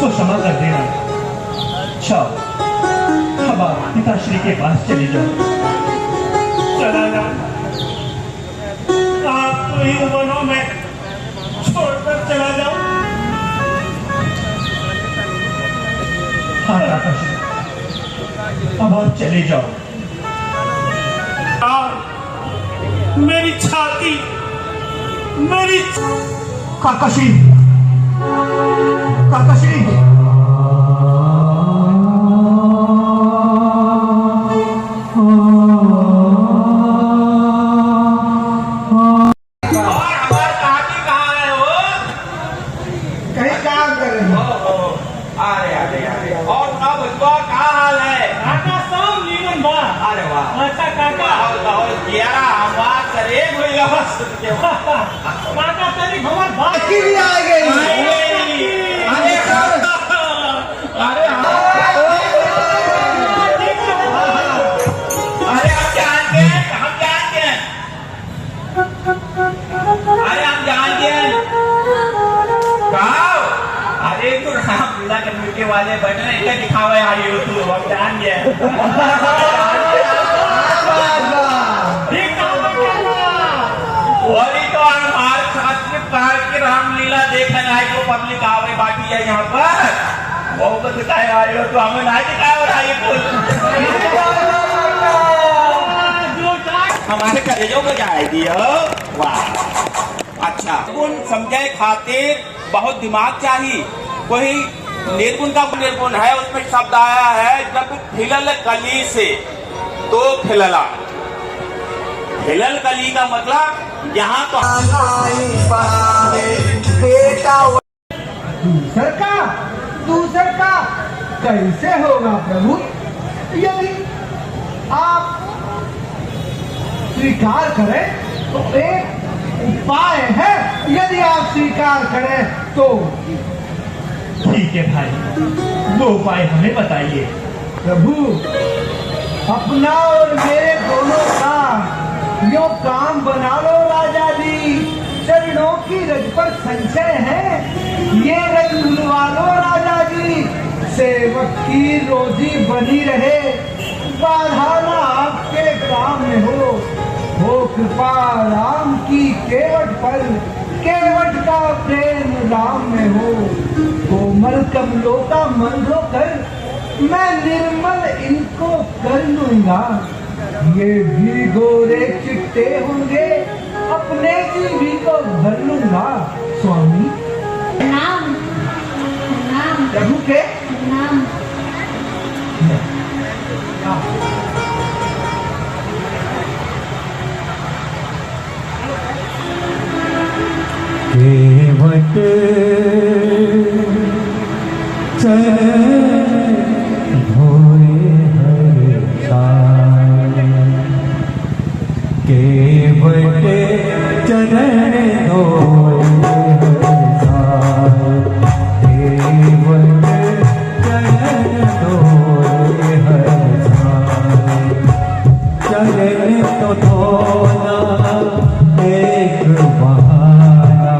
मुझको क्षमा कर देना। जाओ, अब आप पिताश्री के पास चली जाओ। चला जाओ, आप तो ही बनो, मैं छोड़कर चला जाऊं। हाँ काकाश्री, अब आप चले जाओ। मेरी छाती, मेरी काकाश्री, काकाश्री, काका तेरी खबर बाकी भी आ गई। अरे अरे हम जानते हैं, हम जानते हैं, अरे हम जानते हैं। कहो, अरे तू रामलीला के मिलके वाले बन रहे हैं, दिखावा आई हो तू, हम जान गए। रामलीला देखने आए तो पब्लिक आवे बाकी है यहाँ पर, वो को दिखाए आए हो तो हमें ना दिखाए और आइए बोल हमारे कलेजों को जाए दियो। वाह, अच्छा गुण समझे खातिर बहुत दिमाग चाहिए। कोई निर्गुण का निर्गुण है, उसमें शब्द आया है जब फिलल कली से तो फिलला, फिलल कली का मतलब यहाँ तो बेटा दूसर का कैसे होगा प्रभु? यदि आप स्वीकार करें तो एक उपाय है, यदि आप स्वीकार करें तो। ठीक है भाई, वो उपाय हमें बताइए। प्रभु, अपना और मेरे दोनों का यो काम बना लो राजा जी। चरणों की रज पर संचय है, ये रज धुलवा लो राजा जी। सेवक की रोजी बनी रहे, बाधा ना आपके काम में हो कृपा राम की केवट पर, केवट का प्रेम राम में हो। कोमल कमलों का मन धोकर मैं निर्मल इनको कर लूंगा। ये भी गोरे चिट्टे होंगे, अपने जीवी को भर लूंगा। स्वामी नाम नाम प्रभु के नाम केवट चरण तो धोना एक बहाना,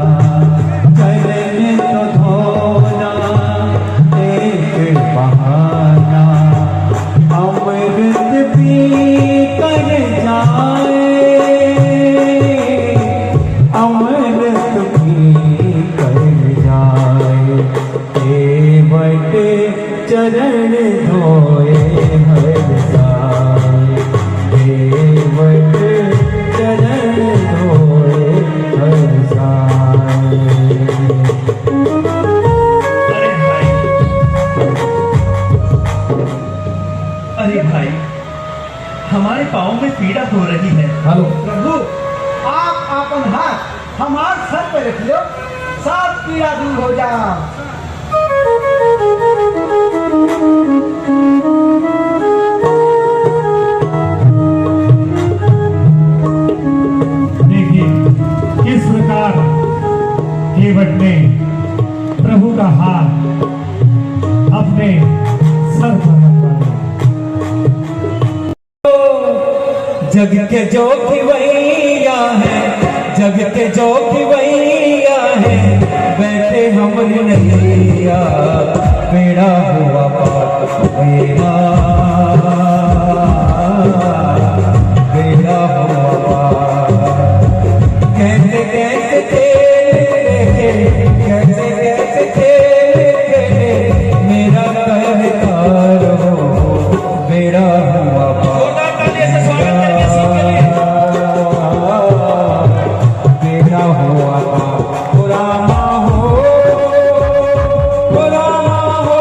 चरण तो धोना एक बहाना। अमृत पी कर जाए, अमृत पी कर जाए। केवट चरण धोए हर साए, केवट चरण धोए हर साए। अरे भाई, हमारे पाँव में पीड़ा हो रही है। हेलो प्रभु, आप अपन हाथ हमारे सर पे रख लो, सब पीड़ा दूर हो जा। देखिए किस प्रकार केवट ने प्रभु का हाथ अपने सर पर रखा। जग के जो खिवैया है, जग के जो खिवैया है, बैठे हमरे नैया। कैसे खेले कैसे कैसे खेले मेरा कहकार हो बेड़ा हुआ छोटा ताली से स्वागत करके सबके लिए। बेड़ा हुआ पुराना हो पुराना हो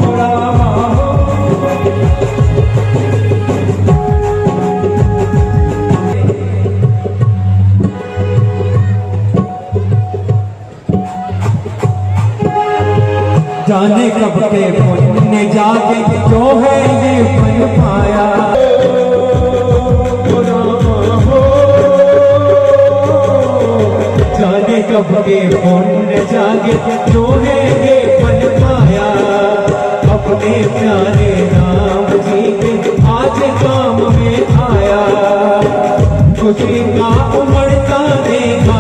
पुराना हो। जाने कब के पुण्य जाके जो है ये बन पाया जाने कब के पुण्य जाके जो है ये बन पाया अपने प्यारे नाम जी के आज काम में आया खुशी का उमड़ता देखा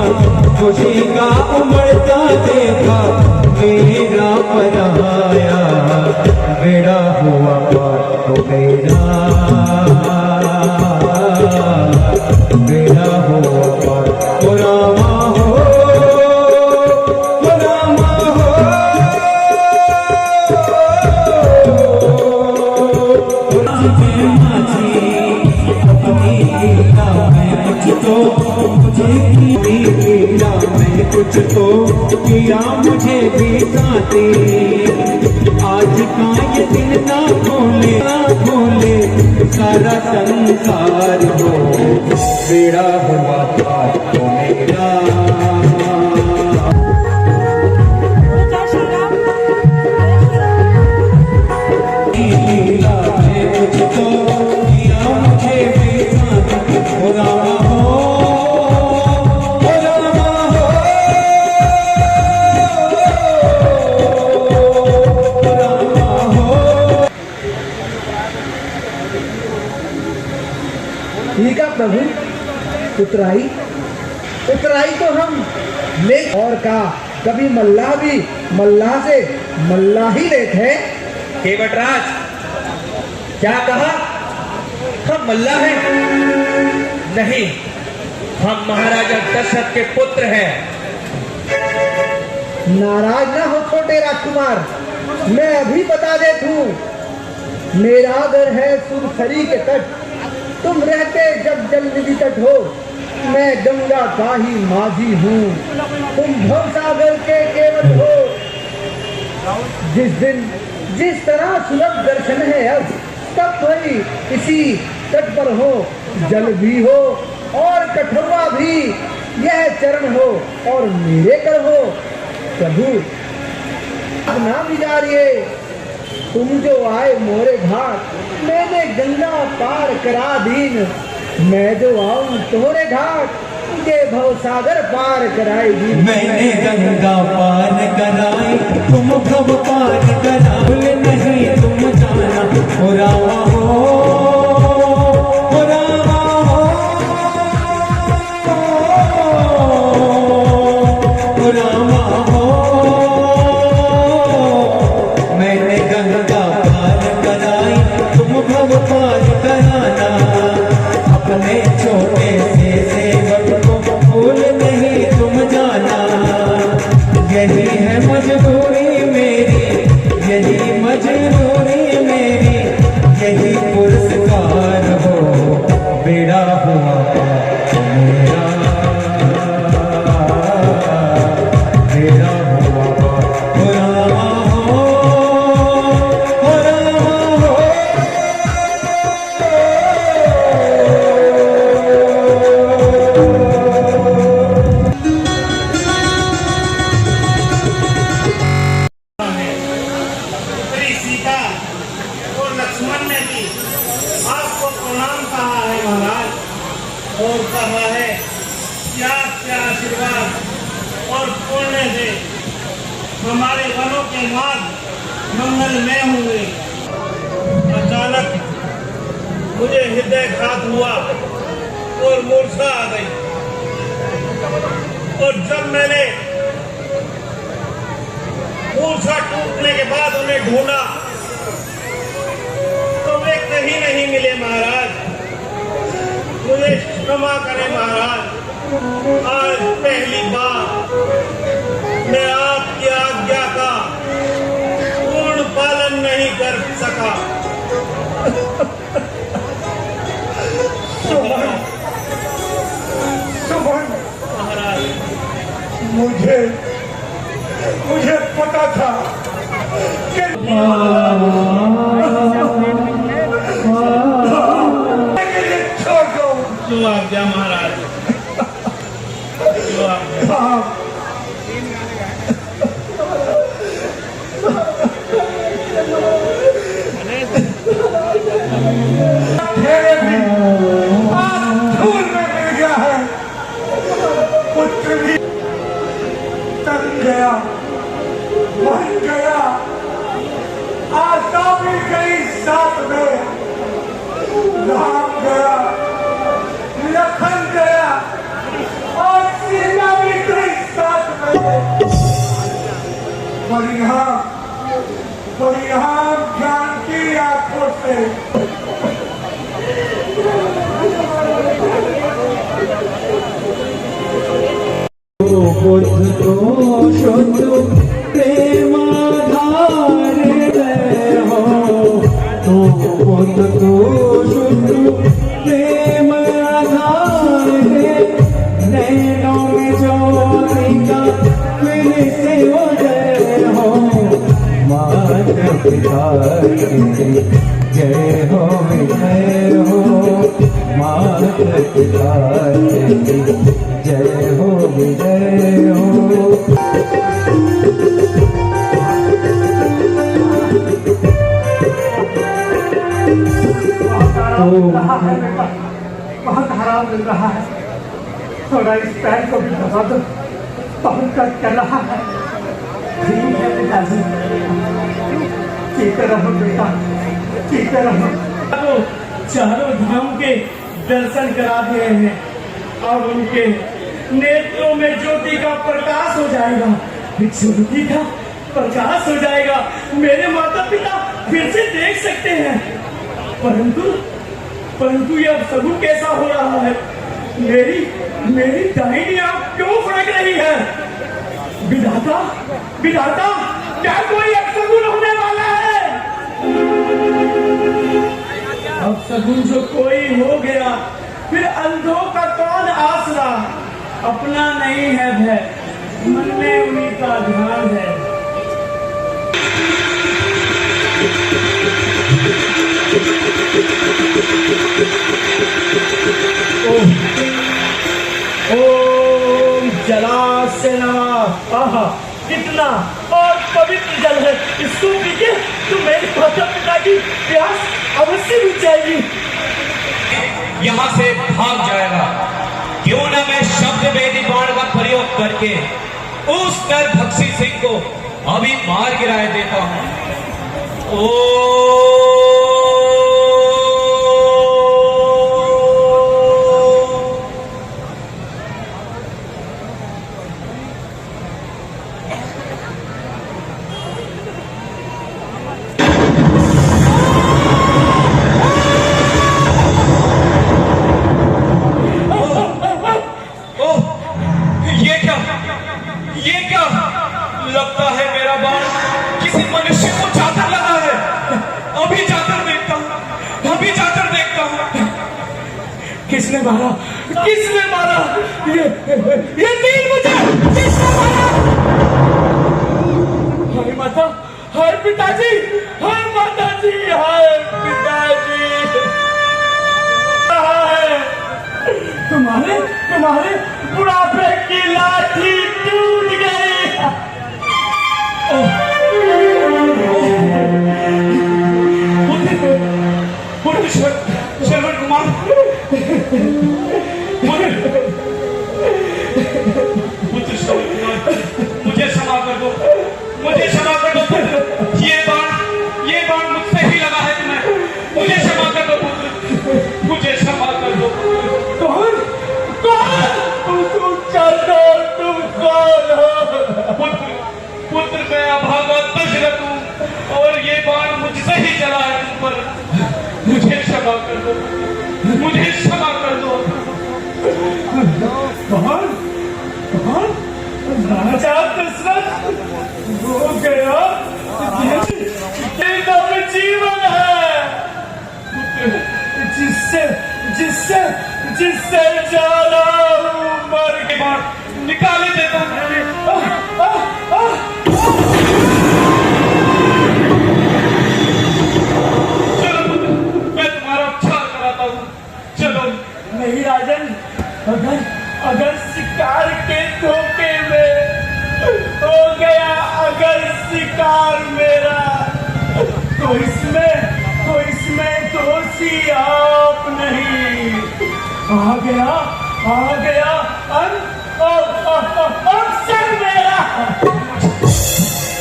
खुशी का उमड़ता देखा मेरा बनाया बेड़ा हुआ पार तो मेरा बेड़ा हुआ पार पुराना हो पुराना हो अपनी लीला में कुछ तो मुझे लीला में कुछ तो किया मुझे भी साथी आज का ये दिन ना खोले सारा संसार हो बेड़ा हुआ पार तो मेरा लीला में कुछ तो किया मुझे भी साथी पुराना हो ठीक है प्रभु, उतराई उतराई तो हम ले और का कभी मल्लाह भी मल्लाह से मल्लाह ही लेते हैं। केवटराज, क्या कहा? हम मल्लाह हैं? नहीं, हम महाराजा दशरथ के पुत्र हैं। नाराज ना हो छोटे राजकुमार, मैं अभी बता देता हूँ। मेरा घर है सुरसरी के तट, तुम रहते जब जल निधि तट हो, मैं गंगा का ही माझी हूँ, तुम भवसागर के केवट हो। जिस दिन जिस तरह सुलभ दर्शन है अब, तब वही इसी तट पर हो, जल भी हो और कठौआ भी, यह चरण हो और मेरे कर हो। प्रभु ना बिगाड़िए, तुम जो आए मोरे घाट, मैंने गंगा पार करा दीन, मैं जो आऊं तोरे घाट, मुझे भवसागर पार कराई दीन। मैंने गंगा पार कराई, तुम भव पार करा, भूल नहीं तुम जाना पुराना हो पुराना हो पुराना हो। मैंने गंगा पार कराई, तुम भव पार कराना, अपने छोटे से सेवक को भूल नहीं तुम जाना। यही है मजबूरी मेरी, यही मजबूरी मेरी, यही पुरस्कार हो बेड़ा हुआ मेरा बेड़ा हुआ पुराना हो पुराना हो। पुत्री सीता और लक्ष्मण ने भी आपको प्रणाम कहा है महाराज, और कहा है कि आपके आशीर्वाद और पुण्य से हमारे वनों के मार्ग मंगलमय होंगे। अचानक मुझे हृदयघात हुआ और मूर्छा आ गई, और जब मैंने मूर्छा टूटने के बाद उन्हें ढूंढा तो वे कहीं नहीं मिले महाराज। मुझे क्षमा करें महाराज। आज पहली बार मैं आपकी आज्ञा का पूर्ण पालन नहीं कर सका। सुमन, महाराज मुझे पता था कि छोड़ दो। जो आज्ञा महाराज, जो आज्ञा। ठहरे भी आज धूल में मिल गया है। पुत्र भी तन गया, मर गया, आशा भी गई साथ में, राम गया, लखन गया और सीता भी गई साथ में। परिणाम ज्ञान की आंखों से बुद्ध को शुद्ध प्रेम आधार हो, तो बुद्ध को शुद्ध प्रेम आधार नैनों में ज्योति का फिर से उदय हो। माता पिता की जय हो, विजय हो। माता पिता की जय हो, विजय हो। बहुत आराम मिल रहा है। थोड़ा इस पैर को भी दबा दो, बहुत कट कर रहा है। ठीक है पिताजी, जीते रहो बेटा, जीते रहो। चारों धाम के दर्शन करा दिए हैं, अब उनके नेत्रों में ज्योति का प्रकाश हो जाएगा, ज्योति का प्रकाश हो जाएगा। मेरे माता पिता फिर से देख सकते हैं। परंतु यह सगुन कैसा हो रहा है? मेरी दाहिनी आंख क्यों फड़क रही है? विधाता, क्या कोई अपशगुन होने वाला है? अपशगुन जो कोई हो गया, फिर अंधों का कौन आसरा? अपना नहीं है भय, मन में उन्हीं का ध्यान है। ओम जलाशय। आहा, कितना और पवित्र जल है, इसको पीके तो मेरे माता पिता की प्यास अवश्य बुझ जाएगी। यहाँ से भाग जाएगा। क्यों न मैं शब्द वेदी बाण का प्रयोग करके उस नर भक्षी सिंह को अभी मार गिराए देता हूँ। ये क्या लगता है? मेरा बाण किसी मनुष्य को जाकर लगा है। अभी जाकर देखता हूँ। किसने मारा? ये तीर मुझे किसने मारा? हाय माता, हाय पिताजी, हाय माताजी, हाय पिताजी। तुम्हारे बुढ़ापे की लाठी टूट गई। श्रवण कुमार, मुझे क्षमा कर दो। ये बाण मुझसे ही लगा है तुम्हें। मुझे क्षमा कर दो पुत्र, मुझे क्षमा कर दो। कौन? तुम कौन हो? पुत्र मैं अभागा दशरथ हूँ और ये बाण मुझसे ही चला है तुम पर। मुझे क्षमा कर दो। से जाना हूँ मर के बाद निकाले देता हूँ। चलो पुत्र, मैं तुम्हारा उपचार कराता हूँ। चलो। नहीं राजन, अगर शिकार के धोखे में हो गया अगर शिकार मेरा, तो इसमें दोषी आप नहीं। आ गया अवसर मेरा।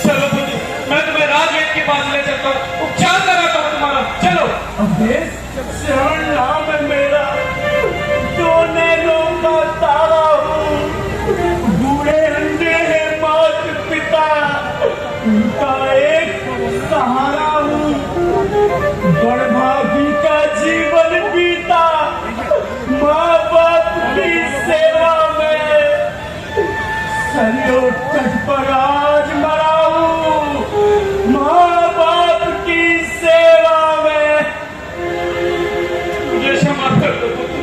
चलो पुत्र, मैं तुम्हें राजवेद के पास ले चलता हूँ, उपचार कराता हूँ तुम्हारा। चलो। अभेश शरण नाम है मेरा, दो नैनों का तारा हूँ, बूढ़े अंधे हैं मात पिता, उनका एक सहारा हूँ, बड़भागी का जीवन बीता माँ बाप की सेवा में, सरयू तट पर आज मरा हूँ माँ बाप की सेवा में। मुझे क्षमा कर दो पुत्र,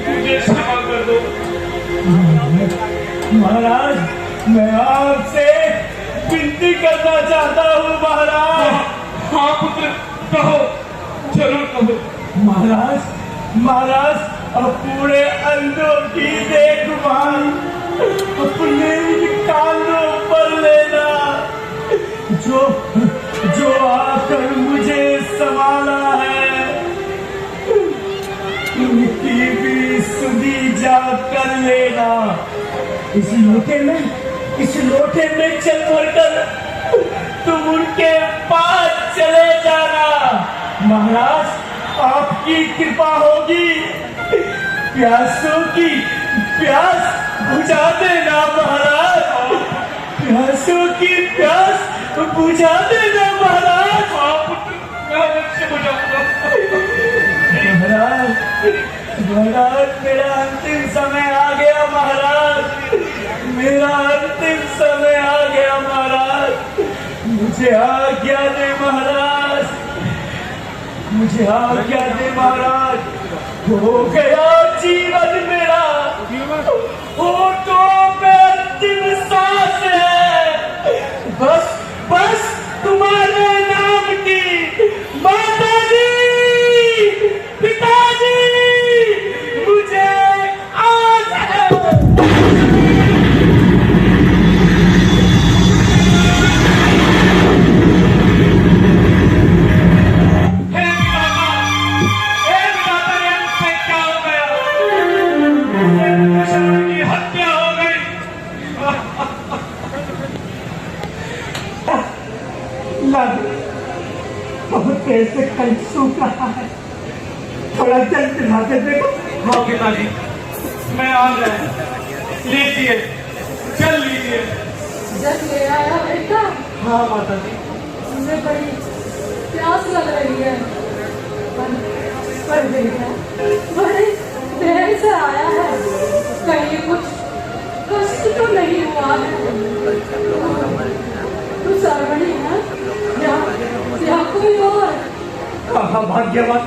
मुझे क्षमा कर दो। महाराज, मैं आपसे विनती करना चाहता हूँ महाराज। हाँ पुत्र, कहो, जरूर कहो। महाराज अब पूरे अंधों की देखभाल अपने कानों पर लेना, जो आकर मुझे संभाला है, उनकी भी सुधी जा कर लेना। इस लोटे में चल भरकर तुम उनके पास चले जाना। महाराज आपकी कृपा होगी, प्यासों की प्यास बुझा देना महाराज, प्यासों की प्यास बुझा देना महाराज। मैं अवश्य बुझाऊंगा। महाराज मेरा अंतिम समय आ गया महाराज, मेरा अंतिम समय आ गया महाराज, मुझे आज्ञा दे महाराज, मुझे आज्ञा दे महाराज। हो गया जीवन मेरा, होठों पे अंतिम सांस है, बस तुम्हारे नाम की माताजी पिताजी मुझे आज हत्या हो गई। लागू बहुत देर से कल सूख रहा है, थोड़ा जल पिला के देखो। हाँ पिताजी, मैं आ गया, लीजिए, चल लीजिए। जल ले आया बेटा। हाँ माता जी। मुझे बड़ी प्यास लग रही है, पर बेटा बड़े देर से आया है, कहीं कुछ कष्ट तो नहीं हुआ है? तू सर्वणी है या कोई और? कहा भाग्यवान,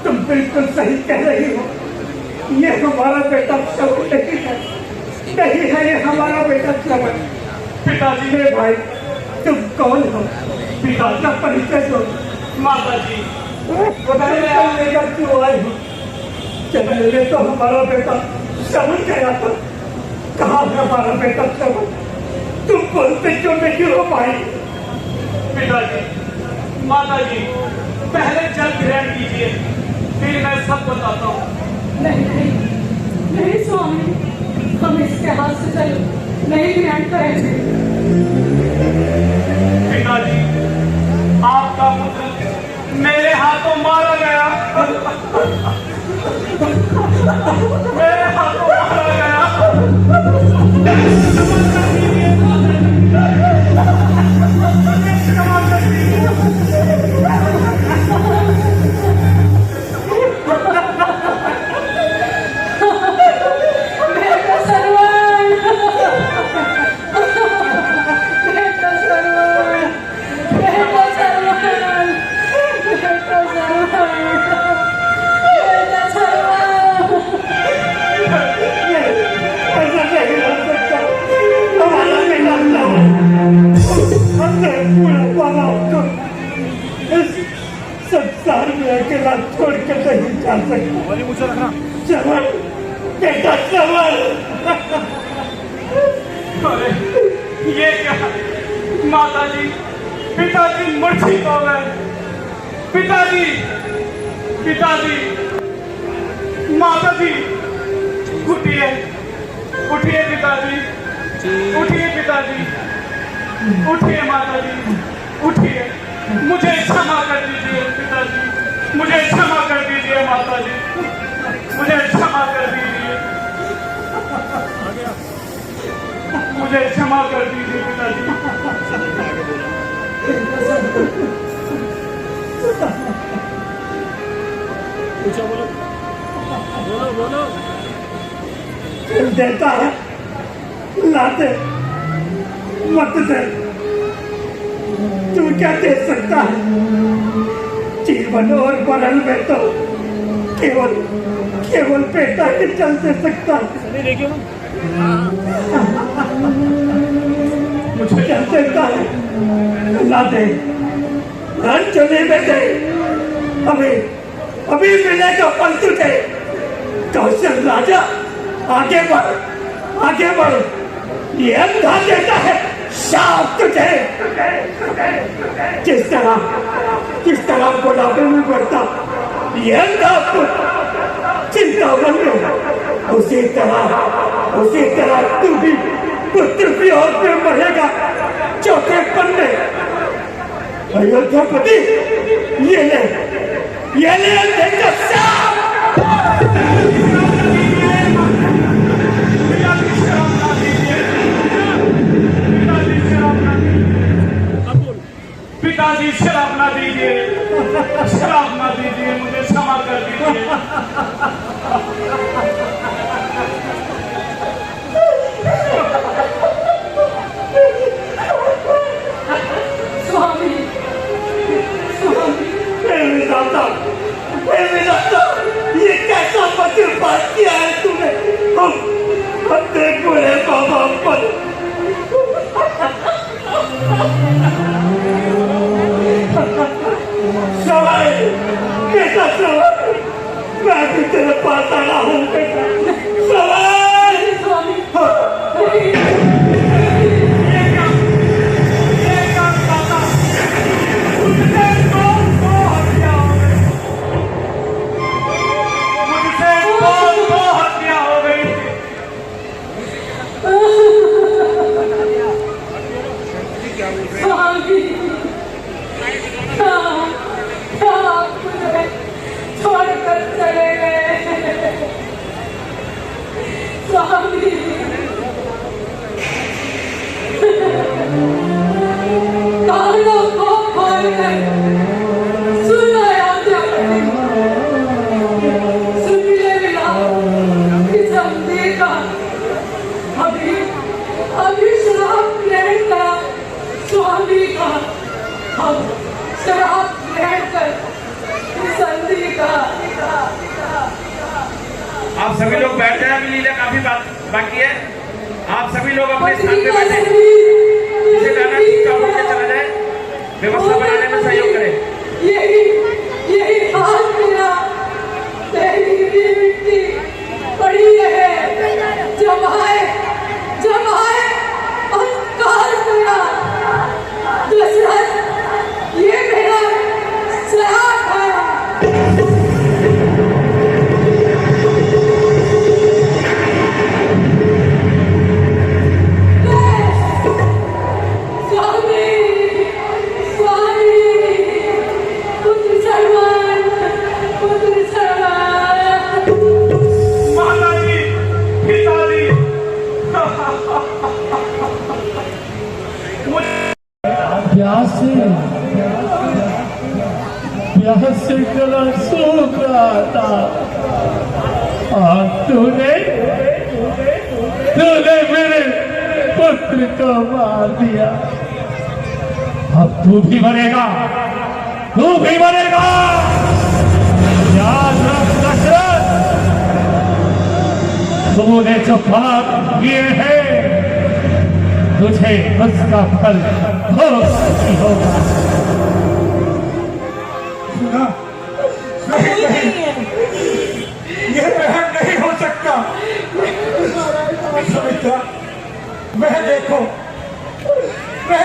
तुम बिल्कुल सही कह रही हो, ये हमारा बेटा श्रवण नहीं है, ये हमारा बेटा श्रवण। पिताजी मेरे भाई, तुम कौन हो? पिता का परिचय दो। माता जी, बताइए आप लेकर क्यों आए हो? चले तो हमारा बेटा श्रवण गया था, कहा हमारा बेटा श्रवण? तुम बोलते क्यों नहीं हो भाई? पिताजी, माता जी, पहले जल ग्रहण कीजिए, फिर मैं सब बताता हूँ। नहीं स्वामी, हम इसके हाथ से जल नहीं ग्रहण करेंगे। पिताजी, आपका पुत्र मेरे हाथों मारा गया, मेरे हाथों मारा गया। अकेला छोड़ के नहीं जा सकता। चमन बेटा चमन। अरे ये क्या, माताजी पिताजी मूर्छित हो गए। पिताजी पिताजी माताजी उठिए उठिए पिताजी, उठिए पिताजी, उठिए माताजी, उठिए। मुझे क्षमा कर दीजिए पिताजी, मुझे क्षमा कर दीजिए माताजी, मुझे क्षमा कर दीजिए, मुझे क्षमा कर दीजिए पिताजी। देता है लाते मत दे, तू क्या दे सकता है? जीवन और मरण में तो केवल केवल बेटा ही चल दे सकता है। मुझे क्या देता है? ला दे, चले बेटे, अभी अभी मिलेगा फल तुझे। कौशल राजा आगे बढ़, आगे बढ़, ये अंधा देता है शाप तुझे। किस तरह बुढ़ापे में बढ़ता ये अंधा चिंतावन में, उसी तरह तू भी पुत्र भी और पे मरेगा चौथे पन्ने। अयोध्यापति ये ले अंधे का शाप। पिताजी शराब ना दीजिए, शराब ना दीजिए, मुझे क्षमा कर दीजिए। स्वामी स्वामी ये कैसा पत्र पाठ किया है तूने? हम देखो रे बाबा पर। सवाई बेटा, सवाई मैं भी तेरे पास आया हूँ बेटा। सवाई स्वामी छोड़कर चले गए। स्वामी कानों को खोलकर सुन अयोध्यापति, सुन ले मिला कि समझे का अभी शराब ग्रहण करा स्वामी का। हम शराब ग्रहण कर संधि का। आप सभी लोग बैठ जाए, अभी लीला काफी बाकी है। आप सभी लोग अपने स्थान पे बैठे, जिसे जाना चुपचाप होकर चला जाए, व्यवस्था बनाने में सहयोग करें। यही हाथ मेरा तेरी मिट्टी पड़ी रहे, जब आए अंधकार मेरा दशरथ, ये मेरा श्राप है। प्यास से गला सूख रहा था और तूने मेरे पुत्र को मार दिया। अब तू भी मरेगा, तू भी मरेगा। याद रख दशरथ, तूने जो पाप किए हैं तुझे उसका फल भोग होगा। सुमित्रा, वह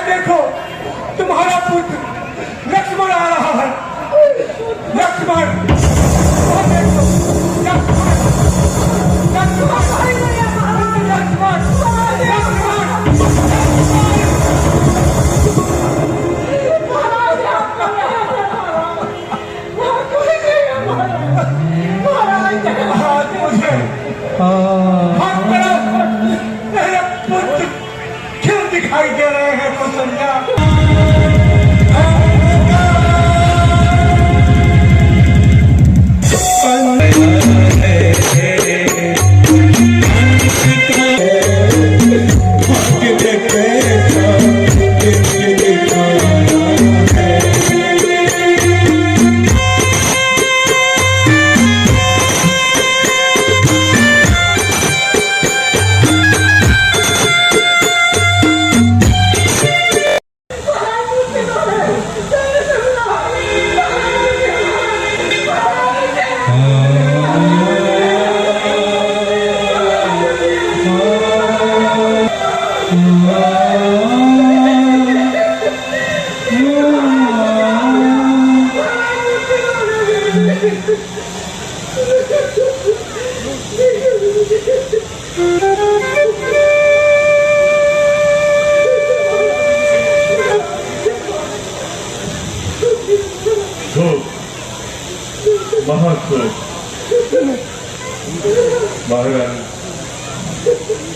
देखो तुम्हारा पुत्र लक्ष्मण आ रहा है। लक्ष्मण, वह देखो, लक्ष्मण, लक्ष्मण, लक्ष्मण, आज मुझे हर तरफ मेरे पुत्र क्यों दिखाई दे रहे हैं कौशल्या?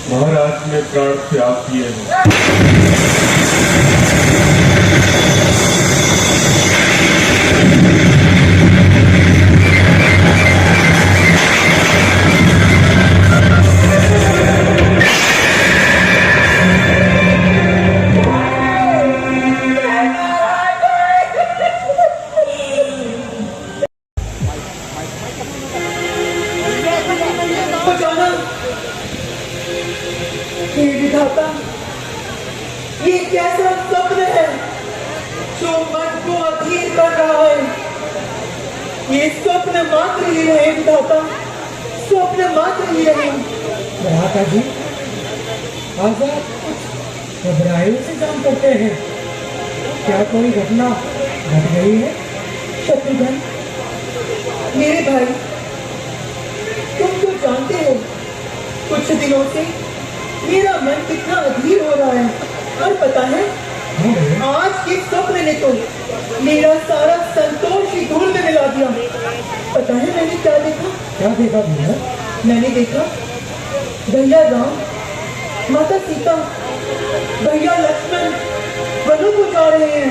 महाराज ने प्राण त्याग किए हैं। ये कैसा स्वप्न है जो मन को अधीर कर रहा है? ये स्वप्न मात्र ही रहे विधाता, स्वप्न मात्र ही रहे। भ्राता जी, आज आप कुछ घबराहट से काम करते हैं। क्या कोई घटना घट गई है? शत्रुघ्न, मेरे भाई, तुम तो जानते हो कुछ दिनों से मेरा मन कितना अधीर हो रहा है। और पता है, आज के स्वप्न ने तो मेरा सारा संतोष ही धूल में मिला दिया। पता है मैंने क्या देखा? क्या देखा भैया? मैंने देखा भैया राम, माता सीता, भैया लक्ष्मण वनों को जा रहे हैं।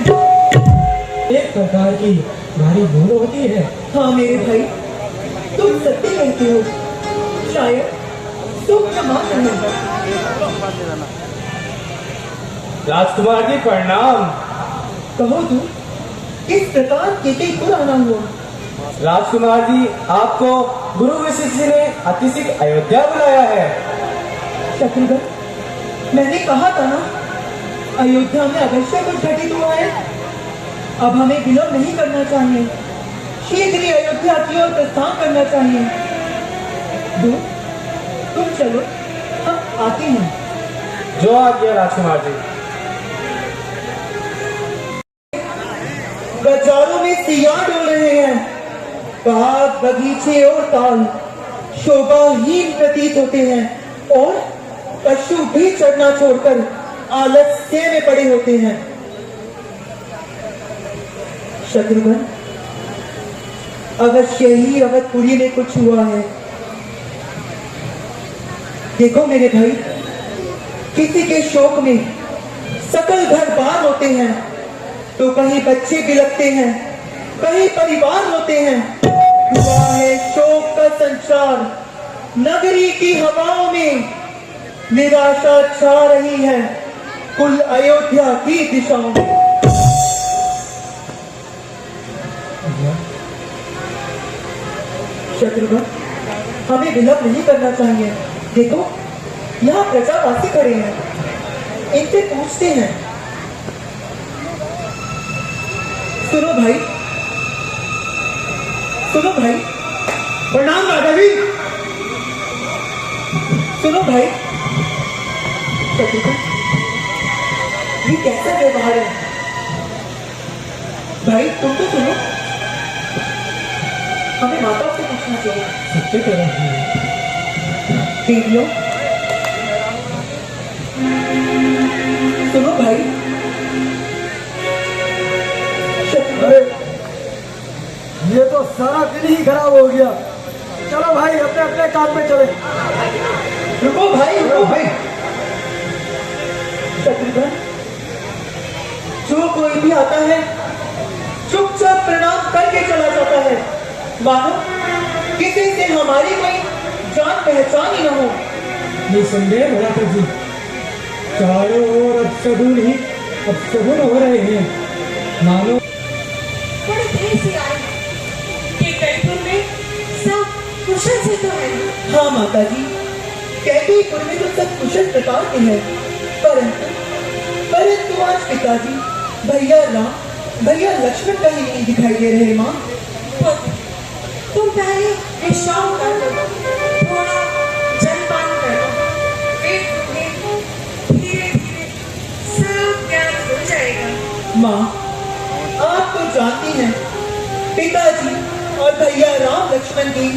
एक प्रकार की भारी भूल होती है। हाँ मेरे भाई, तुम सत्य कहते हो। शायद स्वप्न मात्र है। राजकुमार जी प्रणाम। कहो तू किस प्रकार केकईपुर आना हुआ? राजकुमार जी, आपको गुरु वशिष्ठ जी ने अतिशीघ्र अयोध्या बुलाया है। शत्रुघ्न, मैंने कहा था ना, अयोध्या में अवश्य कुछ घटित हुआ है। अब हमें विलंब नहीं करना चाहिए, शीघ्र ही अयोध्या की ओर प्रस्थान करना चाहिए। तुम चलो, हम आते हैं। जो आज्ञा राजकुमार जी। बाजारों में सियार डोल रहे हैं, बाग बगीचे और ताल शोभाहीन प्रतीत होते हैं और पशु भी चढ़ना छोड़कर आलस्य में पड़े होते हैं। शत्रुघ्न, अवश्य ही अवधपुरी में कुछ हुआ है। देखो मेरे भाई, किसी के शोक में सकल घर बार होते हैं, तो कहीं बच्चे बिलखते हैं, कहीं परिवार होते हैं। हुआ है शोक का संचार, नगरी की हवाओं में निराशा छा रही है कुल अयोध्या की दिशाओं में। शत्रुघ्न, हमें विलंब नहीं करना चाहिए। देखो, यहाँ प्रजावासी खड़े हैं, इनसे पूछते हैं। सुनो भाई, प्रणाम राजा जी। सुनो भाई, शत्रुघ्न, ये कैसा व्यवहार है? भाई तुम तो सुनो, हमें माता से पूछना चाहिए। सत्य कह रहे हैं। देवियों, सुनो भाई, अरे ये तो सारा दिन ही खराब हो गया। चलो भाई अपने अपने काम पे चले। रुको भाई, रुको भाई। शत्रुघ्न, जो कोई भी आता है चुपचाप प्रणाम करके चला जाता है, मानो किसी से हमारी कोई जान पहचान ही न हो। निसंदेह भ्राता जी, चारों ओर अपशगुन ही अपशगुन हो रहे हैं। मानो बड़े देर से आए कि कैथुर में सब कुशल से तो है। हाँ माता जी, कैथुर में तो सब कुशल प्रकार के हैं, परंतु आज पिताजी भैया राम, भैया लक्ष्मण कहीं नहीं दिखाई दे रहे। माँ, तुम पहले विश्राम कर लो, थोड़ा जलपान कर लो, फिर तुम्हें धीरे धीरे सब ज्ञान हो जाएगा। माँ, आप तो जानती हैं पिताजी और भैया राम लक्ष्मण की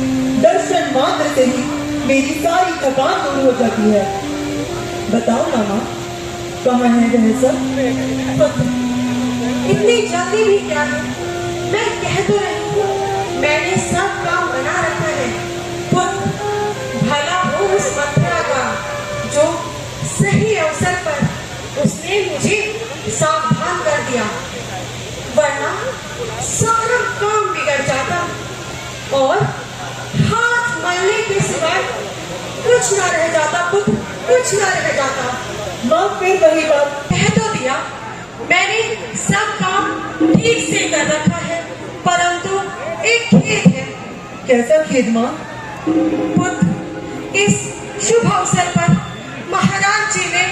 दर्शन मात्र से ही मेरी सारी थकान दूर हो जाती है। बताओ ना माँ, कहाँ है वह सब? इतनी जल्दी भी क्या है? मैं कह तो रही हूँ, मैंने सब काम बना रखा है। पुत्र भला हो उस मथुरा का जो सही अवसर पर उसने मुझे सावधान कर दिया, वरना सारा काम बिगड़ जाता और हाथ मलने के सिवाय कुछ न रह जाता। पुत्र कुछ न रह जाता। माँ, फिर वही बात। कह तो दिया, मैंने सब काम ठीक से कर रखा है, परंतु एक खेद है। कैसा खेद माँ? पुत्र, इस शुभ अवसर पर महाराज जी ने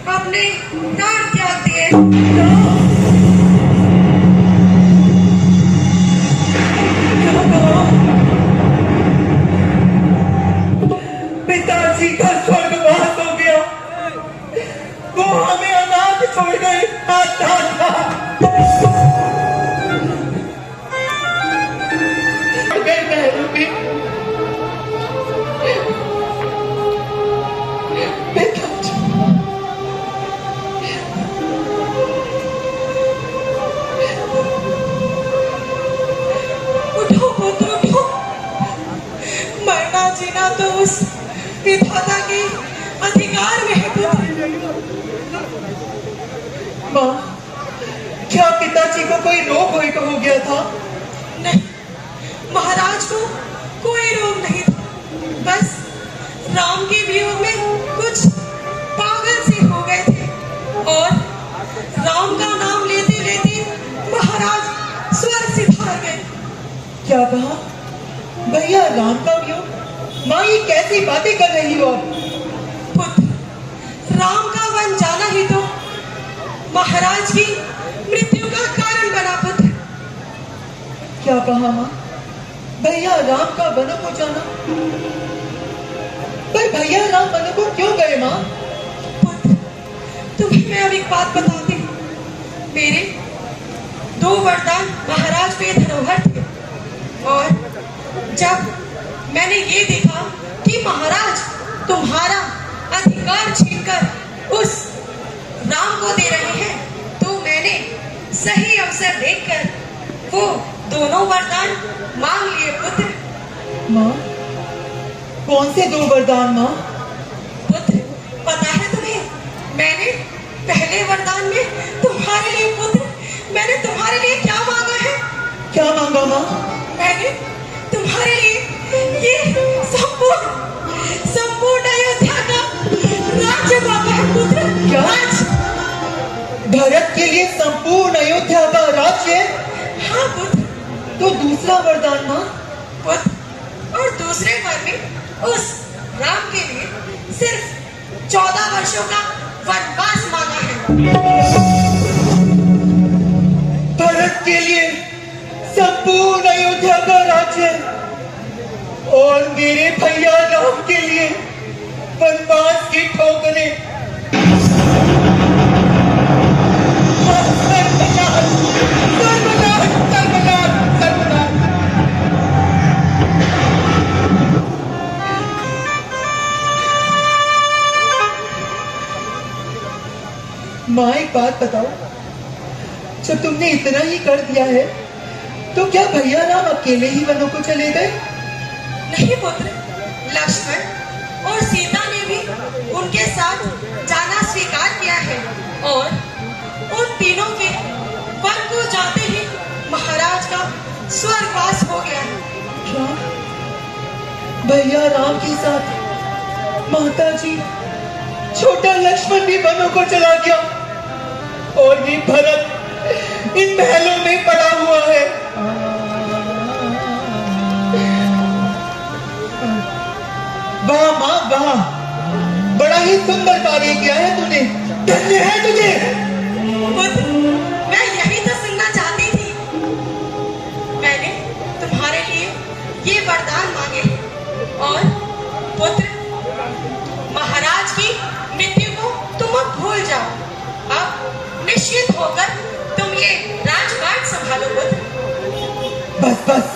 अपने प्राण त्याग दिए। पिताजी का स्वर्गवास हो गया, वो हमें अनाथ छोड़ गए। उठो पुत्र उठो, मरना जीना तो उस विधाता के अधिकार में है। पुत्र, माँ, क्या पिताजी को कोई रोग हो गया था? नहीं, महाराज को कोई रोग नहीं था, बस राम के वियोग में कुछ पागल से हो गए थे और राम का नाम लेते लेते महाराज स्वर्ग से भाग गए। क्या कहा? भैया राम का वियोग? माँ, ये कैसी बातें कर रही हो आप? पुत्र, राम का वन जाना ही तो महाराज की मृत्यु का कारण बना। पुत्र, क्या कहा माँ? भैया राम का वनों को जाना? पर भैया राम वनों को क्यों गए माँ? पुत्र, तुम्हें मैं अब एक बात बताती हूँ। मेरे 2 वरदान महाराज पे धरोहर थे और जब मैंने ये देखा कि महाराज तुम्हारा अधिकार छीनकर उस राम को दे रहे हैं, तो मैंने सही अवसर देखकर वो दोनों वरदान मांग लिए। पुत्र, माँ, कौन से 2 वरदान माँ? पुत्र, पता है तुम्हें, मैंने पहले वरदान में तुम्हारे लिए पुत्र, मैंने तुम्हारे लिए क्या मांगा है? क्या मांगा माँ? मैंने तुम्हारे लिए ये संपूर्ण अयोध्या का राज्य मांगा है। पुत्र, क्या? राज। भारत के लिए संपूर्ण अयोध्या का राज्य? हाँ पुत्र। तो दूसरा वरदान माँ? पुत्र, और दूसरे वर में उस राम के लिए सिर्फ 14 वर्षों का वनवास मांगा है। भारत के लिए संपूर्ण अयोध्या का राज्य और मेरे भैया राम के लिए वनवास की ठोकरें। माँ एक बात बताओ, जब तुमने इतना ही कर दिया है तो क्या भैया राम अकेले ही वनों को चले गए? नहीं पुत्र, लक्ष्मण और सीता ने भी उनके साथ जाना स्वीकार किया है और उन तीनों के वन को जाते ही महाराज का स्वर्गवास हो गया। क्या भैया राम के साथ माता जी, छोटा लक्ष्मण भी वनों को चला गया और ये भरत इन महलों में पड़ा हुआ है? वाह माँ वाह, बड़ा ही सुंदर कार्य किया है तूने, धन्य है तुझे। पुत्र, मैं यही तो सुनना चाहती थी। मैंने तुम्हारे लिए ये वरदान मांगे और पुत्र, महाराज की मृत्यु को तुम अब भूल जाओ। अब निश्चित होकर तुम ये राजपाट संभालो पुत्र। बस बस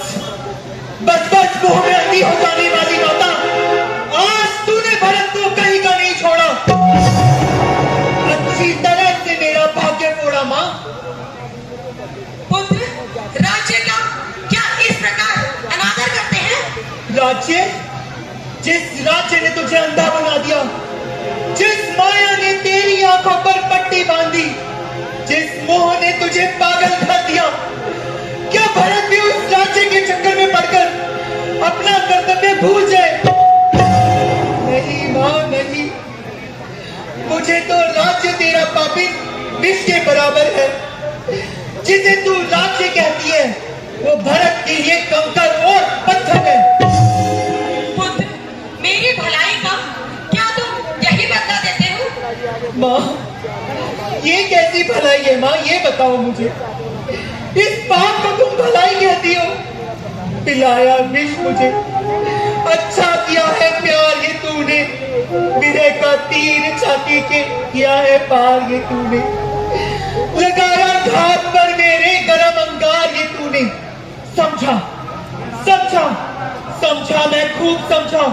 बस बस, मुंह में अंधी हो जाने वाली माता, आज तूने भरत को कहीं का नहीं छोड़ा, अच्छी तरह से मेरा भाग्य फोड़ा माँ। पुत्र, राज्य का क्या इस प्रकार अनादर करते हैं? राज्य? जिस राज्य ने तुझे अंधा बना दिया, जिस माया ने तेरी आंखों पर पट्टी बांधी, जिस मोह ने तुझे पागल कर दिया, क्या भरत भी उस राज्य के चक्कर में पड़कर अपना कर्तव्य भूल जाए? नहीं माँ नहीं, मुझे तो राज्य तेरा पापी विष के बराबर है। जिसे तू राज्य कहती है वो भरत के लिए कंकर और पत्थर है। पुत्र, मेरी भलाई का क्या तुम यही बदला देते हो? माँ, ये कैसी भलाई है माँ, ये बताओ मुझे। इस पाप को तुम भलाई कहती हो? पिलाया विष मुझे, अच्छा किया है प्यार ये तूने, विरह का तीर छाती के किया है पार ये तूने, लगाया घात पर मेरे गरम अंगार ये तूने। समझा समझा समझा, मैं खूब समझा।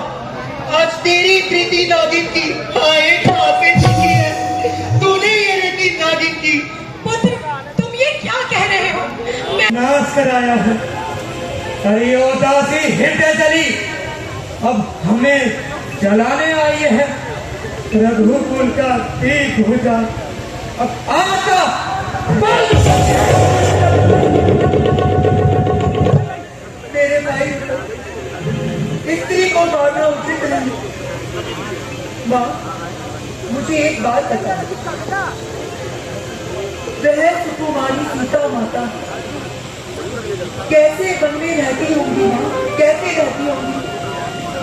आज तेरी प्रीति नागिन की हाय ठासे की है, तूने ये रीति नागिन की। पुत्र, तुम ये क्या कह रहे हो? नाश कराया है, हरियोदासी हृदय जली, अब हमें जलाने आई है। रघुकुल का एक हो जाए, अब आपका मेरे भाई, स्त्री को मारना उचित नहीं। माँ, मुझे एक बात बता, वह सुकुमारी सीता माता कैसे वन में रहती होंगी माँ, कैसे रहती होंगी,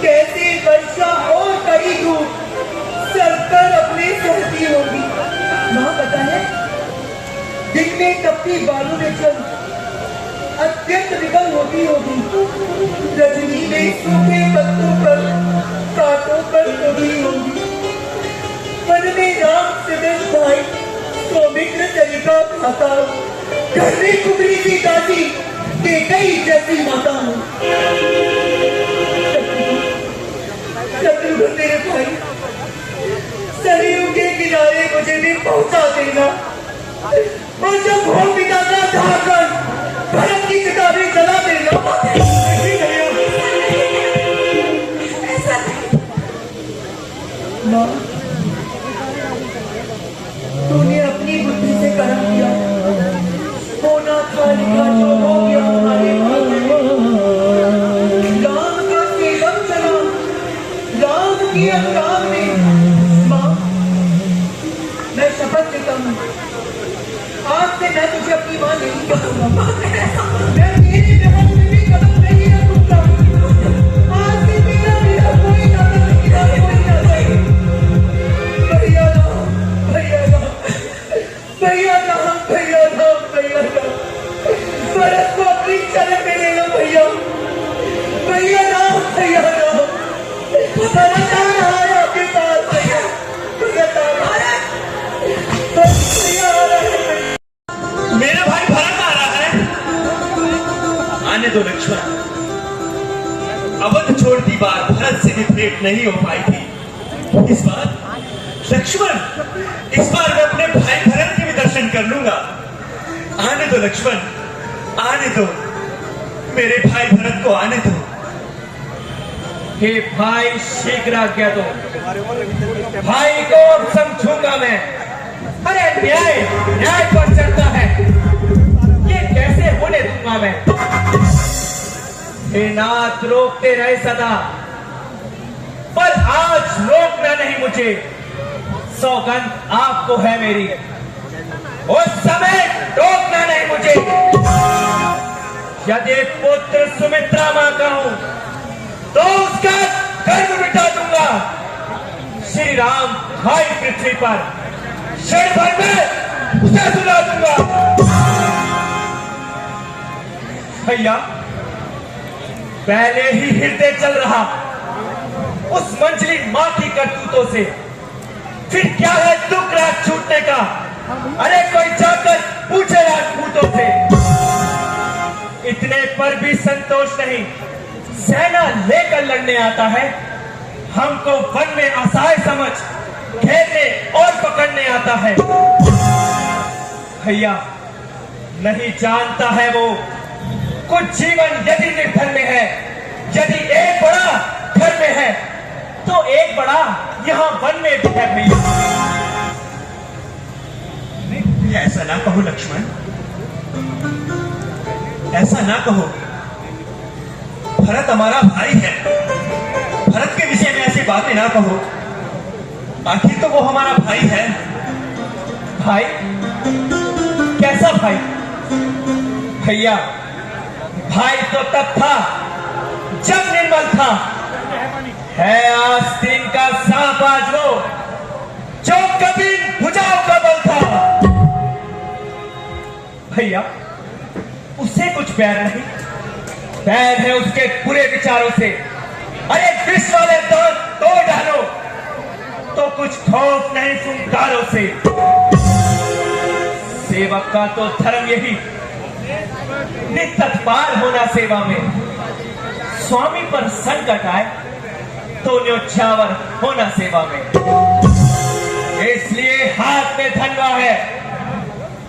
कैसे वर्षा और कड़ी धूप सर पर अपने सहती होगी। माँ पता है, दिन में तपती बालू में चल अत्यंत विकल होती होगी, रजनी में सूखे पत्तों पर कांटों पर सोती होगी, मन में राम सदन भाई सौमित्र तरीका खाता, घर में कुबरी सी दादी के कई जैसी माता हूँ। शत्रुघ्न मेरे भाई, सरयू के किनारे मुझे भी पहुंचा देना, और जब हो पिता का धाकर भरत की किताबें जला देना। माँ, तूने अपनी बुद्धि से कर्म किया, होना था लिखा जो हो गया हमारे हाथ में। राम का सेवक चला राम की अंगार में। माँ, मैं शपथ लेता हूँ, आज से मैं तुझे अपनी माँ नहीं कहूँगा। मैं तेरे महल में भी कदम नहीं रखूंगा। आज से मेरा कोई नाता नहीं रहा, कोई नाता नहीं। भैया राम, भैया राम, भैया राम, भैया राम, भैया राम, भरत को अपनी चरण में ले लो भैया। भैया राम, भैया राम, भरत आ रहा है आपके पास भैया, भरत आ रहा है, भैया आ रहा है। मेरा भाई भरत आ रहा है, आने दो लक्ष्मण। अवध छोड़ती बार भरत से भी भेंट नहीं हो पाई थी, इस बार लक्ष्मण, इस बार मैं अपने भाई कर लूंगा। आने दो लक्ष्मण, आने दो, मेरे भाई भरत को आने दो। हे भाई शीघ्र आज्ञा दो, भाई को अब समझूंगा मैं। अरे न्याय न्याय पर चलता है, ये कैसे होने दूंगा मैं। हे नाथ रोकते रहे सदा, पर आज रोकना नहीं मुझे। सौगंध आपको है मेरी, उस समय रोकना नहीं मुझे। यदि पुत्र सुमित्रा मां का हूं तो उसका गर्व मिटा दूंगा। श्री राम भाई पृथ्वी पर क्षण भर में उसे सुला दूंगा। भैया पहले ही हृदय चल रहा उस मंजली मां की करतूतों से, फिर क्या है दुख रात छूटने का। अरे कोई जाकर पूछे राजपूतों से। इतने पर भी संतोष नहीं, सेना लेकर लड़ने आता है। हमको वन में असहाय समझ घेरने और पकड़ने आता है। भैया नहीं जानता है वो, कुछ जीवन यदि निर्धन में है, यदि एक बड़ा घर में है तो एक बड़ा यहाँ वन में भी है। भैया ऐसा ना कहो लक्ष्मण, ऐसा ना कहो। भरत हमारा भाई है, भरत के विषय में ऐसी बातें ना कहो। आखिर तो वो हमारा भाई है। भाई? कैसा भाई? भैया भाई तो तब था जब निर्मल था, है आस्तीन का सांप आज वो जो कभी भुजाओं का बल था। भैया उससे कुछ बैर नहीं, बैर है उसके बुरे विचारों से। अरे विष वाले दांत तोड़ डालो तो कुछ खौफ नहीं फुंकारों से। सेवक का तो धर्म यही नितत्पार होना सेवा में। स्वामी पर संकट आए तो न्योछावर होना सेवा में। इसलिए हाथ में धनवा है,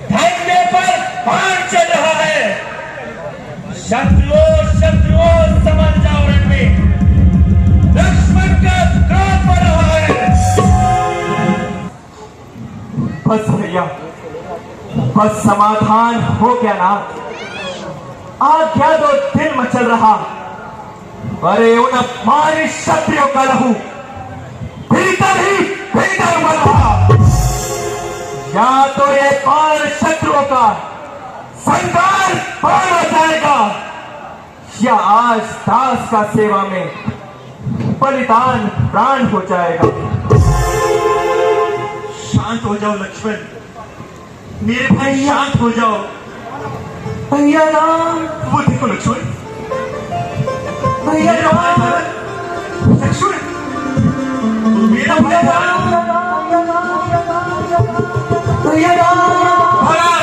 धन्य पर बाण चल रहा है। शत्रुओं समझ जाओ रण में, लक्ष्मण का क्रोध बढ़ रहा है। बस भैया बस समाधान हो गया ना। आज्ञा दो, दिल मचल रहा। अरे उन अपमानित क्षत्रियों का लहू भीतर ही भीतर उबल रहा। या तो ये पार शत्रुओं का संगार पार हो जाएगा, या आज दास का सेवा में बलिदान प्राण हो जाएगा। शांत हो जाओ लक्ष्मण, मेरे भाई शांत हो जाओ। भैया राम, वो देखो लक्ष्मण, भैया राम, लक्ष्मण मेरा भाई भैया राम, भैया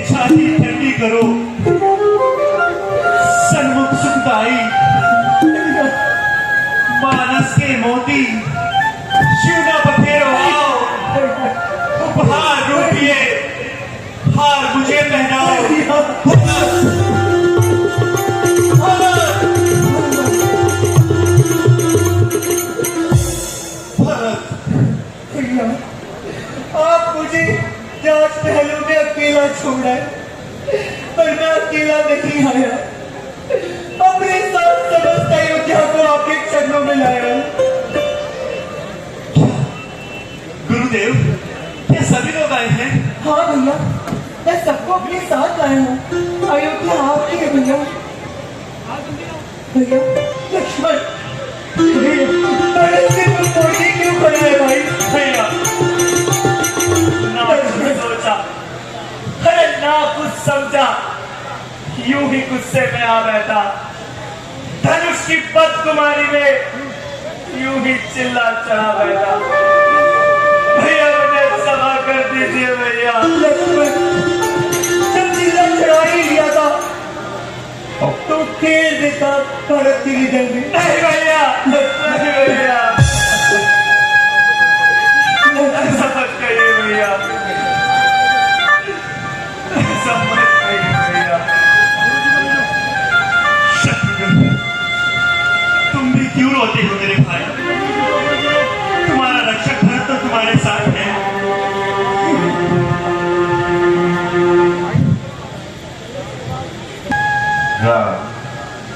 छाती ठंडी करो, सन्मुख सुखदाई मानस के मोती शिवना बखेरो आओ। उपहार रूपिए हार मुझे पहनाओ। भैया आप मुझे जांच पहलू में अकेला छोड़ा है, पर मैं अकेला नहीं आया। अपने साथ समस्त अयोध्या को आपके चरणों में लाया। गुरुदेव क्या सभी लोग आए हैं? हाँ भैया, मैं सबको अपने साथ लाया हूँ। अयोध्या आपकी है भैया। भैया लक्ष्मण बड़े सिर पर पोटी क्यों कर रहे भाई? भैया ना कुछ सोचा, अरे ना कुछ समझा, यूं ही गुस्से में आ बैठा, धनुष की बदकुमारी में यूं ही चिल्ला चढ़ा बैठा। भैया मुझे क्षमा कर दीजिए भैया। लक्ष्मण जब चिल्ला चढ़ा ही लिया था तो खेल देता भारत की जंग में। नहीं भैया, नहीं भैया, ऐसा मत कहिए भैया, ऐसा मत कहिए भैया। शत्रुघ्न, तुम भी क्यों रोते हो मेरे भाई? तुम्हारा रक्षक भरत तो तुम्हारे साथ है।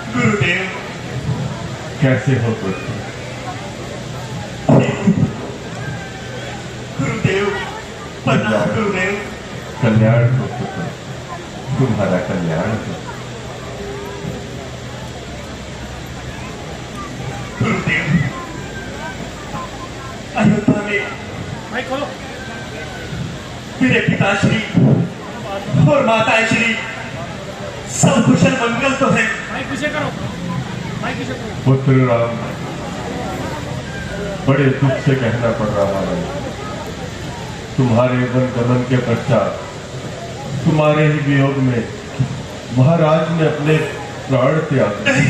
गुरुदेव, कैसे हो पुत्र? गुरुदेव, प्रणाम गुरुदेव। कल्याण हो पुत्र, तुम्हारा कल्याण हो। गुरुदेव, अयोध्या में मेरे पिताश्री और माताश्री सब कुशल मंगल तो है। पुत्र राम, बड़े दुख से कहना पड़ रहा है, तुम्हारे वन गमन के पश्चात तुम्हारे ही वियोग में महाराज ने अपने प्राण त्याग दिए।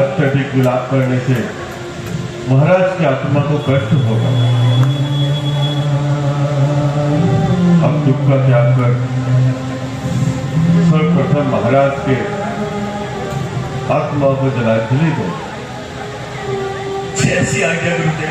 अत्यधिक विलाप करने से महाराज की आत्मा को कष्ट होगा। अब दुख का त्याग कर सर्वप्रथम महाराज के आत्मा को जलांजलि दो। जैसी आज्ञा गुरुदेव।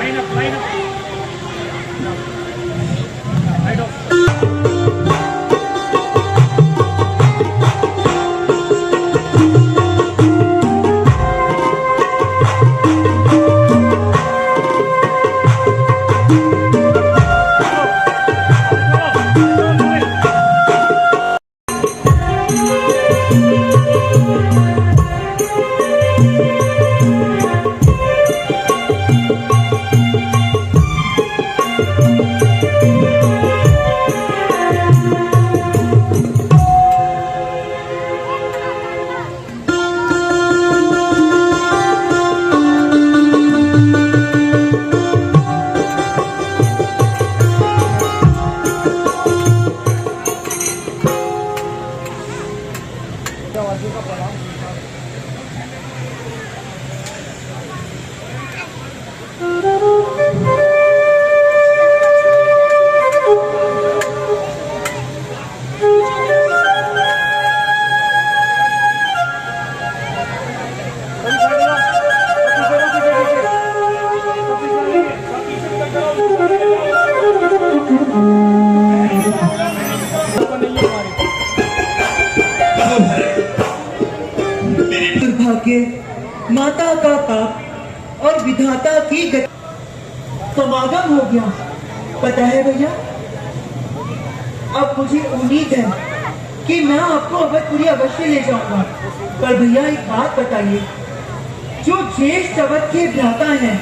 दुर्भाग्य, माता का पाप और विधाता की गति समागम हो गया। पता है भैया, अब मुझे उम्मीद है कि मैं आपको अवधपुरी अवश्य ले जाऊंगा। पर भैया एक बात बताइए, जो ज्येष्ठ अवध के भ्राता हैं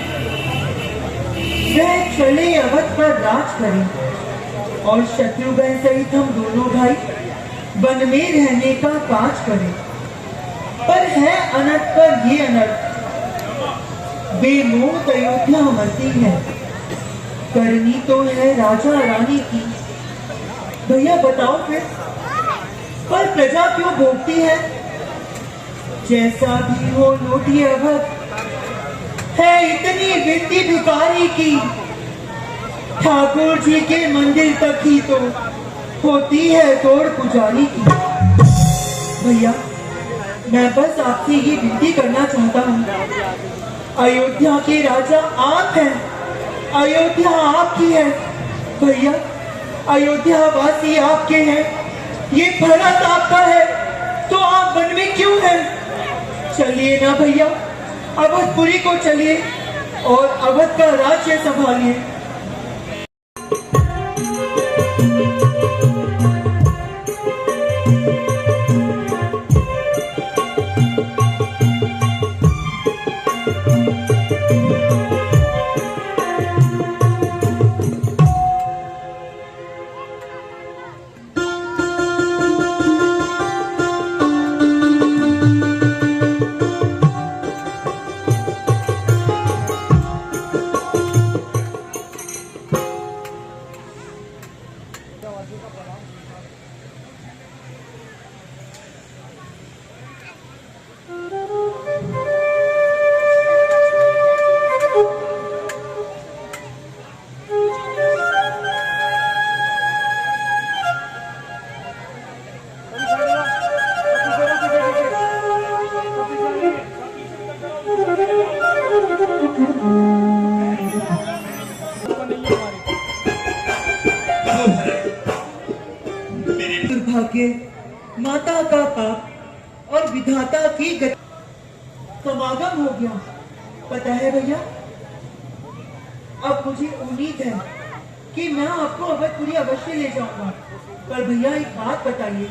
वह चले अवध पर राज करें और शत्रुघ्न सहित हम दोनों भाई वन में रहने का काज करें। पर है अनर्थ पर ये अनर्थ, बेमौत अयोध्या मरती है, करनी तो है राजा रानी की। भैया बताओ फिर, पर प्रजा क्यों भोगती है? जैसा भी हो लौटी अवध, है इतनी विनती भिखारी की, ठाकुर जी के मंदिर तक ही तो होती है तोड़ पुजारी की। भैया मैं बस आपसे ये विनती करना चाहता हूँ, अयोध्या के राजा आप हैं, अयोध्या आपकी है। भैया अयोध्या वासी आपके हैं, ये भरत आपका है, तो आप वन में क्यों हैं? चलिए ना भैया, अवधपुरी को चलिए और अवध का राज्य संभालिए। दुर्भाग्य, माता का पाप और विधाता की गति समागम हो गया। पता है भैया, अब मुझे उम्मीद है कि मैं आपको अवधपुरी अवश्य ले जाऊंगा। पर भैया एक बात बताइए,